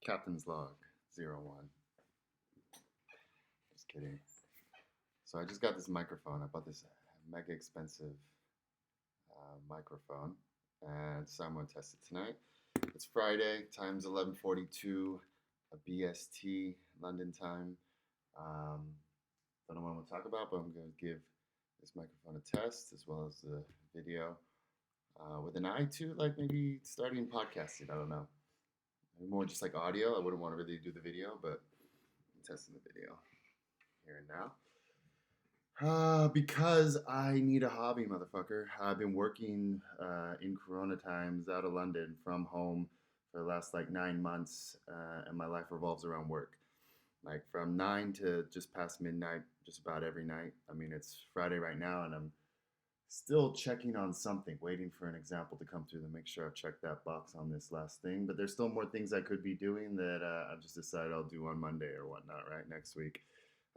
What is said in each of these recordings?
Captain's log 01. Just kidding. So I just got this microphone. I bought this mega expensive microphone, and so I'm gonna test it tonight. It's Friday. Time's 11:42, BST London time. Um, don't know what I'm gonna talk about, but I'm gonna give this microphone a test as well as the video, with an eye to like maybe starting podcasting. I don't know. Maybe more just like audio. I wouldn't want to really do the video, but I'm testing the video here and now. Because I need a hobby, motherfucker. I've been working in Corona times out of London from home for the last like 9 months, and my life revolves around work. Like from 9 to just past midnight, just about every night. I mean, it's Friday right now, and I'm still checking on something, waiting for an example to come through to make sure I've checked that box on this last thing. But there's still more things I could be doing that I've just decided I'll do on Monday or whatnot, right, next week.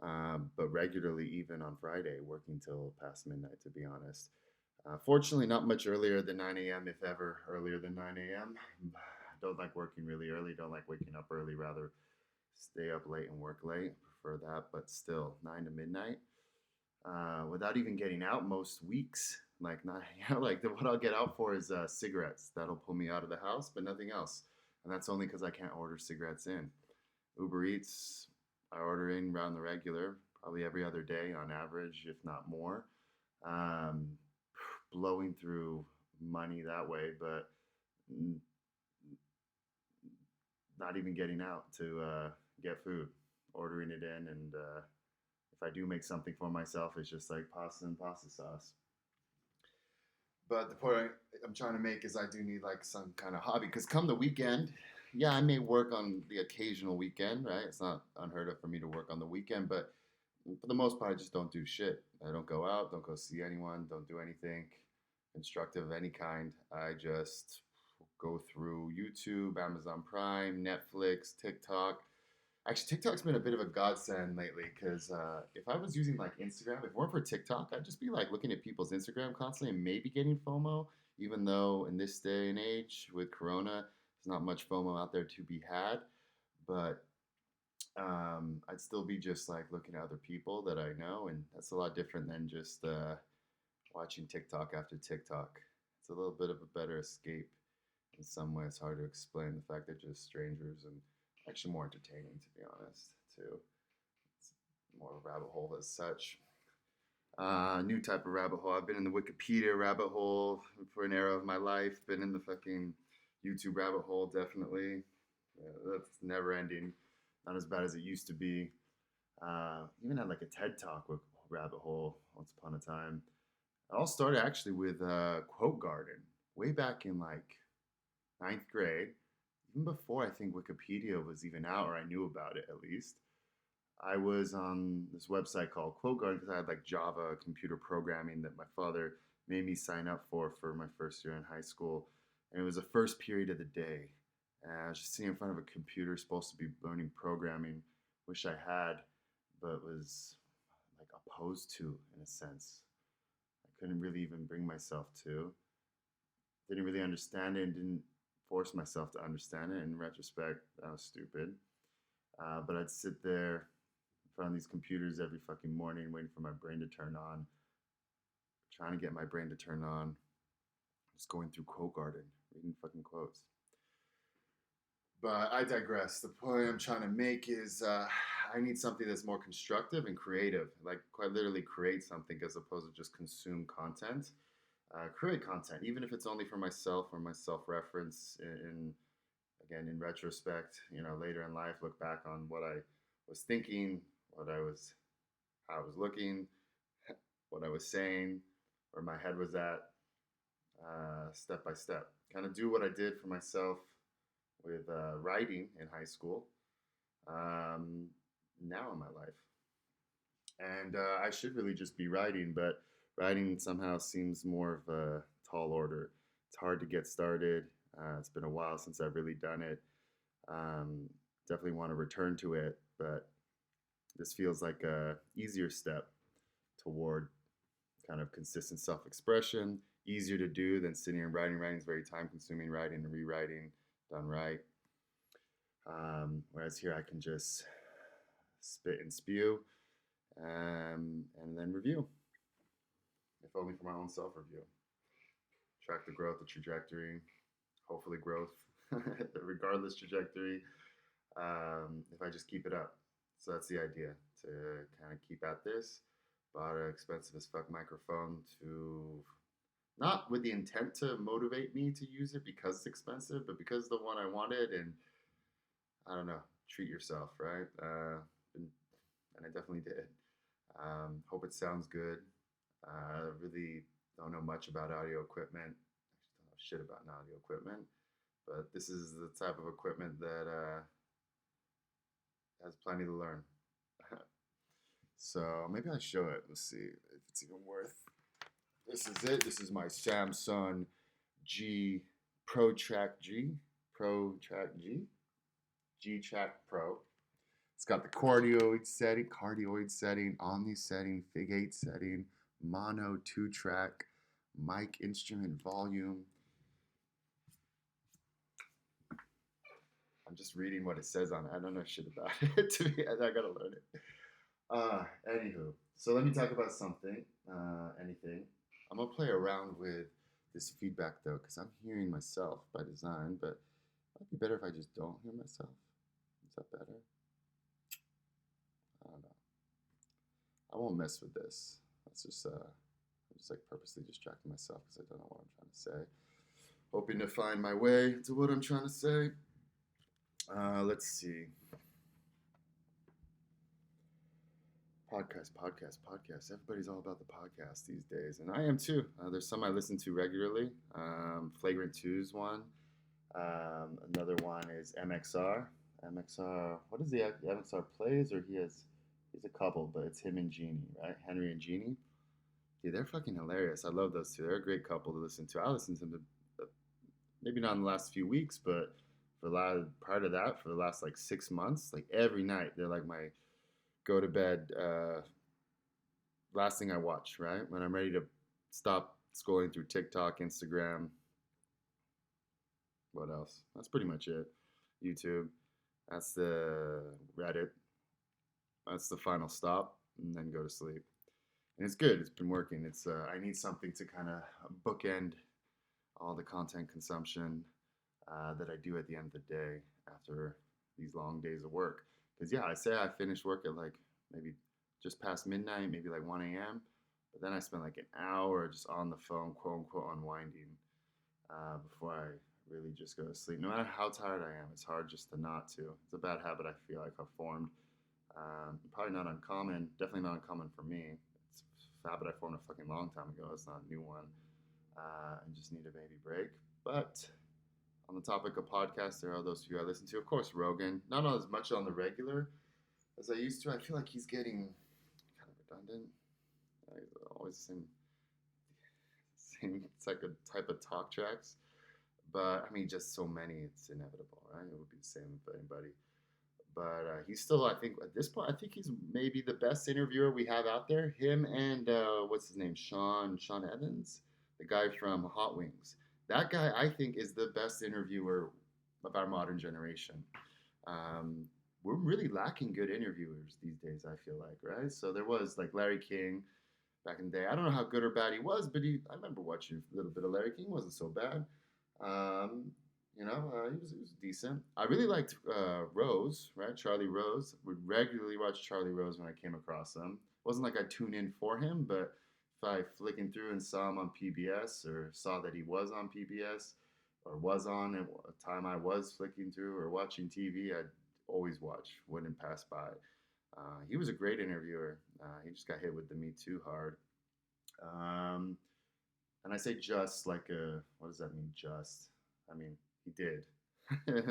But regularly, even on Friday, working till past midnight, to be honest. Fortunately, not much earlier than 9 a.m., if ever earlier than 9 a.m. Don't like working really early, don't like waking up early, rather stay up late and work late. Prefer that, but still, 9 to midnight. Without even getting out most weeks. Like, not, like what I'll get out for is cigarettes. That'll pull me out of the house, but nothing else. And that's only because I can't order cigarettes in. Uber Eats, I order in around the regular, probably every other day on average, if not more. Um, Blowing through money that way, but not even getting out to get food, ordering it in, and if I do make something for myself, it's just like pasta and pasta sauce. But the point I'm trying to make is I do need like some kind of hobby because come the weekend, yeah, I may work on the occasional weekend, right? It's not unheard of for me to work on the weekend, but for the most part, I just don't do shit. I don't go out, don't go see anyone, don't do anything constructive of any kind. I just go through YouTube, Amazon Prime, Netflix, TikTok. Actually, TikTok's been a bit of a godsend lately because if I was using like Instagram, if it weren't for TikTok, I'd just be like looking at people's Instagram constantly and maybe getting FOMO, even though in this day and age with Corona, there's not much FOMO out there to be had. But I'd still be just like looking at other people that I know, and that's a lot different than just watching TikTok after TikTok. It's a little bit of a better escape in some way. It's hard to explain the fact they're just strangers and actually more entertaining, to be honest, too. It's more of a rabbit hole as such. New type of rabbit hole. I've been in the Wikipedia rabbit hole for an era of my life. Been in the fucking YouTube rabbit hole, definitely. Yeah, that's never ending. Not as bad as it used to be. Even had like a TED Talk with rabbit hole once upon a time. It all started actually with Quote Garden way back in like ninth grade, even before I think Wikipedia was even out or I knew about it at least. I was on this website called Quote Garden because I had like Java computer programming that my father made me sign up for my first year in high school. And it was the first period of the day. And I was just sitting in front of a computer, supposed to be learning programming. Wish I had, but was like opposed to in a sense. I couldn't really even bring myself to. Didn't really understand it and didn't force myself to understand it. In retrospect, that was stupid. But I'd sit there in front of these computers every fucking morning waiting for my brain to turn on, trying to get my brain to turn on, just going through Quote Garden, reading fucking quotes. But I digress. The point I'm trying to make is I need something that's more constructive and creative. Like quite literally create something as opposed to just consume content. Create content, even if it's only for myself or my self-reference. Again, in retrospect, later in life, look back on what I was thinking, how I was looking, what I was saying, where my head was at, step by step. Kind of do what I did for myself with writing in high school, now in my life. And I should really just be writing, but writing somehow seems more of a tall order. It's hard to get started. It's been a while since I've really done it. Um, Definitely want to return to it, but this feels like a easier step toward kind of consistent self-expression. Easier to do than sitting and writing. Writing is very time-consuming. Writing and rewriting done right. Whereas here I can just spit and spew, and then review, if only for my own self review. Track the growth, the trajectory, hopefully growth, regardless trajectory, if I just keep it up. So that's the idea, to kind of keep at this. Bought an expensive as fuck microphone to, not with the intent to motivate me to use it because it's expensive, but because it's the one I wanted, and I don't know, treat yourself, right? And I definitely did. Hope it sounds good. Really don't know much about audio equipment. Actually, don't know shit about audio equipment, but this is the type of equipment that has plenty to learn. So maybe I show it. Let's see if it's even worth. This is it. This is my Samsung G Pro Track G. G-Track Pro. It's got the cardioid setting, omni setting, Fig 8 setting, mono 2-track, mic instrument volume. I'm just reading what it says on it. I don't know shit about it. To be, I gotta learn it. Anywho, so let me talk about something. Anything. I'm gonna play around with this feedback though, because I'm hearing myself by design, but it might be better if I just don't hear myself. Is that better? I don't know. I won't mess with this. That's just I'm just like purposely distracting myself because I don't know what I'm trying to say. Hoping to find my way to what I'm trying to say. Let's see. Podcast. Everybody's all about the podcast these days, and I am too. There's some I listen to regularly. Flagrant 2's one. Another one is MXR. What is the MXR plays, or he's a couple, but it's him and Jeannie, right? Henry and Jeannie. Dude, they're fucking hilarious. I love those two. They're a great couple to listen to. I listened to them maybe not in the last few weeks, but prior to that, for the last like 6 months, like every night, they're like my go to bed last thing I watch, right? When I'm ready to stop scrolling through TikTok, Instagram, what else? That's pretty much it. YouTube. That's the Reddit. That's the final stop, and then go to sleep. And it's good. It's been working. It's I need something to kind of bookend all the content consumption that I do at the end of the day after these long days of work. Because yeah, I say I finish work at like maybe just past midnight, maybe like 1 a.m. But then I spend like an hour just on the phone, quote unquote, unwinding before I really just go to sleep. No matter how tired I am, it's hard just to not to. It's a bad habit I feel like I've formed. Probably not uncommon, definitely not uncommon for me. It's a habit I formed a fucking long time ago. It's not a new one. I just need a baby break. But on the topic of podcasts, there are those few I listen to. Of course, Rogan. Not as much on the regular as I used to. I feel like he's getting kind of redundant. Always the same type of talk tracks. But I mean, just so many, it's inevitable, right? It would be the same for anybody. But he's still, I think, at this point, I think he's maybe the best interviewer we have out there. Him and what's his name, Sean Evans, the guy from Hot Wings. That guy, I think, is the best interviewer of our modern generation. We're really lacking good interviewers these days, I feel like, right? So there was like Larry King back in the day. I don't know how good or bad he was, but I remember watching a little bit of Larry King. He wasn't so bad. He was decent. I really liked Rose, right? Charlie Rose. Would regularly watch Charlie Rose when I came across him. Wasn't like I tuned in for him, but if I flicking through and saw him on PBS, or saw that he was on PBS, or was on at a time I was flicking through or watching TV, I'd always watch. Wouldn't pass by. He was a great interviewer. He just got hit with the Me Too hard. And I say just like what does that mean? Just. I mean, he did.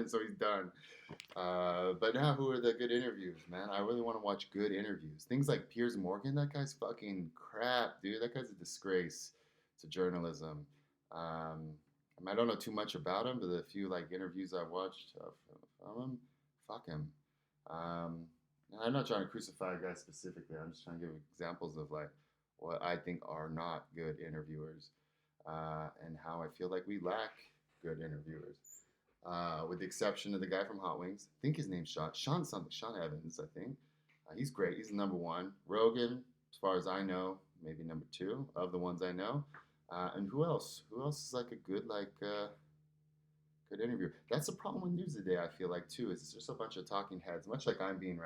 So he's done. But now, who are the good interviews, man? I really want to watch good interviews. Things like Piers Morgan, that guy's fucking crap, dude. That guy's a disgrace to journalism. I don't know too much about him, but the few like interviews I've watched from him, fuck him. I'm not trying to crucify a guy specifically. I'm just trying to give examples of like what I think are not good interviewers, and how I feel like we lack good interviewers. with the exception of the guy from Hot Wings. I think his name's Sean something, Sean Evans, I think. He's great. He's the number one. Rogan, as far as I know, maybe number two of the ones I know. And who else? Who else is like a good interview? That's the problem with news today. I feel like too is there's just a bunch of talking heads, much like I'm being right